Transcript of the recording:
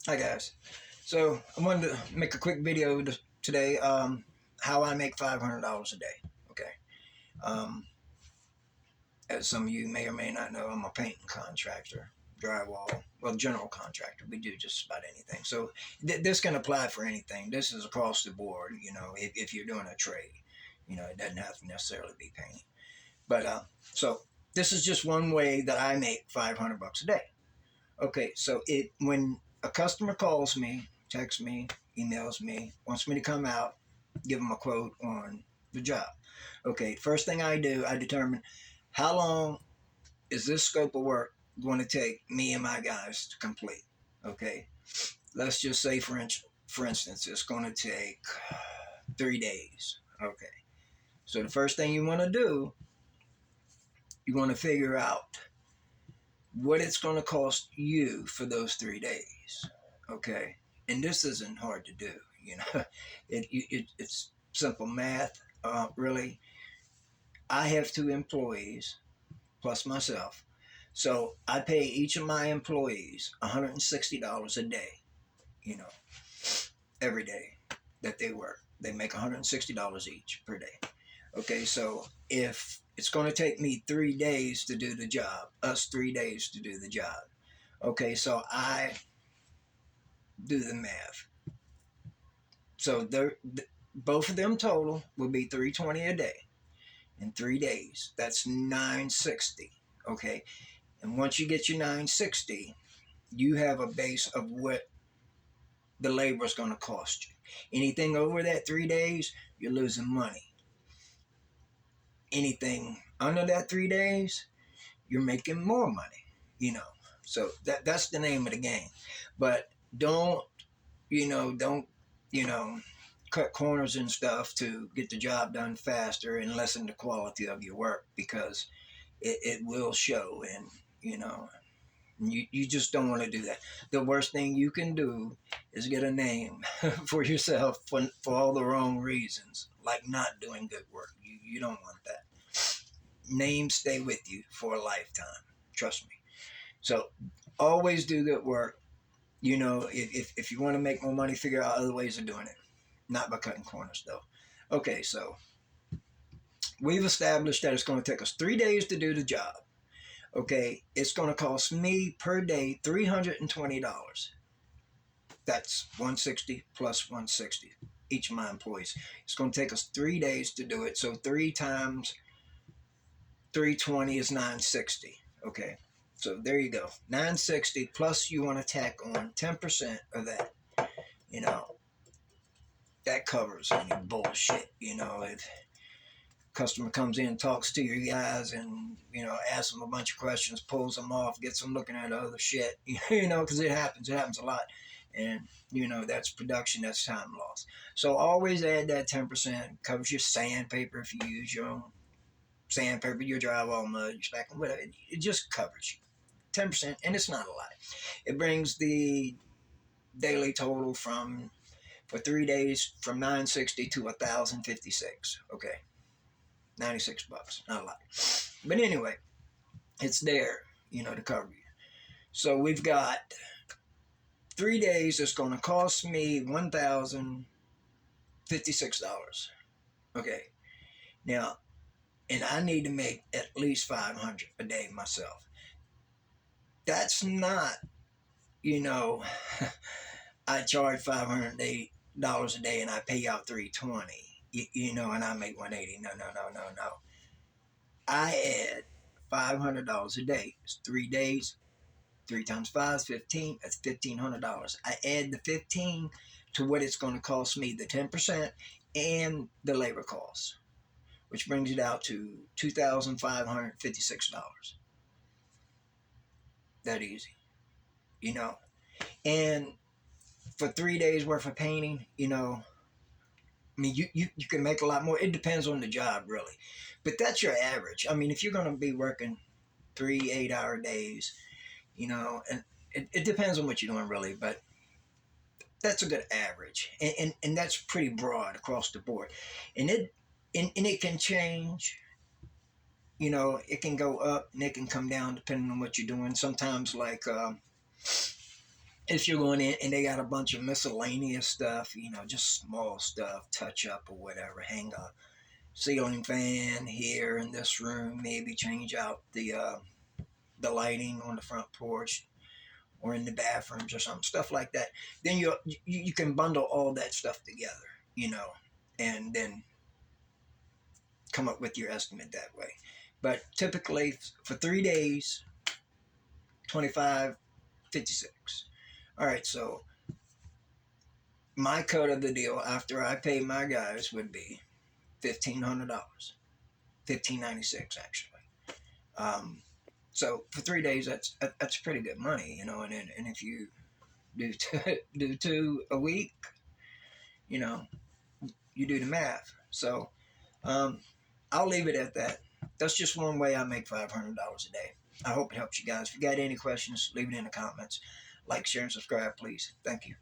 Hi guys. So I wanted to make a quick video today. How I make $500 a day. Okay. Um, as some of you may or may not know, I'm a painting contractor, drywall, well, general contractor. We do just about anything. So this can apply for anything. This is across the board. If you're doing a trade, it doesn't have to necessarily be painting. But so this is just one way that I make $500 a day. Okay, so it when a customer calls me, texts me, emails me, wants me to come out, give them a quote on the job. Okay, first thing I do, I determine how long is this scope of work going to take me and my guys to complete. Okay, let's just say for instance, it's going to take 3 days. Okay, so the first thing you want to do, you want to figure out what it's going to cost you for those 3 days. Okay, and this isn't hard to do. You know, it's simple math. Really, I have two employees plus myself, so I pay each of my employees $160 a day. You know, every day that they work, they make $160 each per day. Okay, so if it's going to take me 3 days to do the job, us 3 days to do the job. Okay, so I do the math. So both of them total will be 320 a day in 3 days. That's 960. Okay, and once you get your 960, you have a base of what the labor is going to cost you. Anything over that 3 days, you're losing money. Anything under that 3 days, you're making more money. You know, so that's the name of the game. But don't don't you know cut corners and stuff to get the job done faster and lessen the quality of your work, because it will show. And you just don't want to do that. The worst thing you can do is get a name for yourself for all the wrong reasons, like not doing good work. You don't want that. Names stay with you for a lifetime, trust me. So always do good work. If you want to make more money, figure out other ways of doing it, not by cutting corners though. Okay, so we've established that it's going to take us 3 days to do the job. Okay, it's going to cost me per day $320. That's 160 plus 160 each of my employees. It's going to take us 3 days to do it. So 3 times 320 is 960. Okay, so there you go. 960 plus you want to tack on 10% of that. You know, that covers any bullshit. If customer comes in, talks to your guys, and asks them a bunch of questions, pulls them off, gets them looking at other shit. Because it happens a lot. And that's production, that's time loss. So always add that 10%. Covers your sandpaper if you use your own sandpaper, your drywall mud, your spackle, whatever. It just covers you 10%, and it's not a lot. It brings the daily total for 3 days from 960 to 1,056. Okay, $96, not a lot. But anyway, it's there, to cover you. So we've got 3 days. It's going to cost me $1,056. Okay, now, and I need to make at least 500 a day myself. That's not, you know, I charge $500 a day and I pay out 320. And I make 180. No, no, no, no, no. I add $500 a day. It's 3 days. 3 times 5 is 15. That's $1,500. I add the 15 to what it's going to cost me, the 10% and the labor costs, which brings it out to $2,556. That easy, you know. And for 3 days worth of painting, I mean, you can make a lot more. It depends on the job, really. But that's your average. I mean, if you're going to be working 3 8-hour days, and it depends on what you're doing, really. But that's a good average. And that's pretty broad across the board. And it can change. It can go up and it can come down depending on what you're doing. Sometimes, like, if you're going in and they got a bunch of miscellaneous stuff, you know, just small stuff, touch up or whatever, hang a ceiling fan here in this room, maybe change out the lighting on the front porch or in the bathrooms or something, stuff like that. Then you can bundle all that stuff together, you know, and then come up with your estimate that way. But typically for 3 days, 25, 56. All right, so my cut of the deal after I pay my guys would be $1,500, 1596 actually. Um, so for 3 days, that's pretty good money, you know. And if you do two a week, you know, you do the math. So um, I'll leave it at that. That's just one way I make $500 a day. I hope it helps you guys. If you got any questions, leave it in the comments. Like, share, and subscribe, please. Thank you.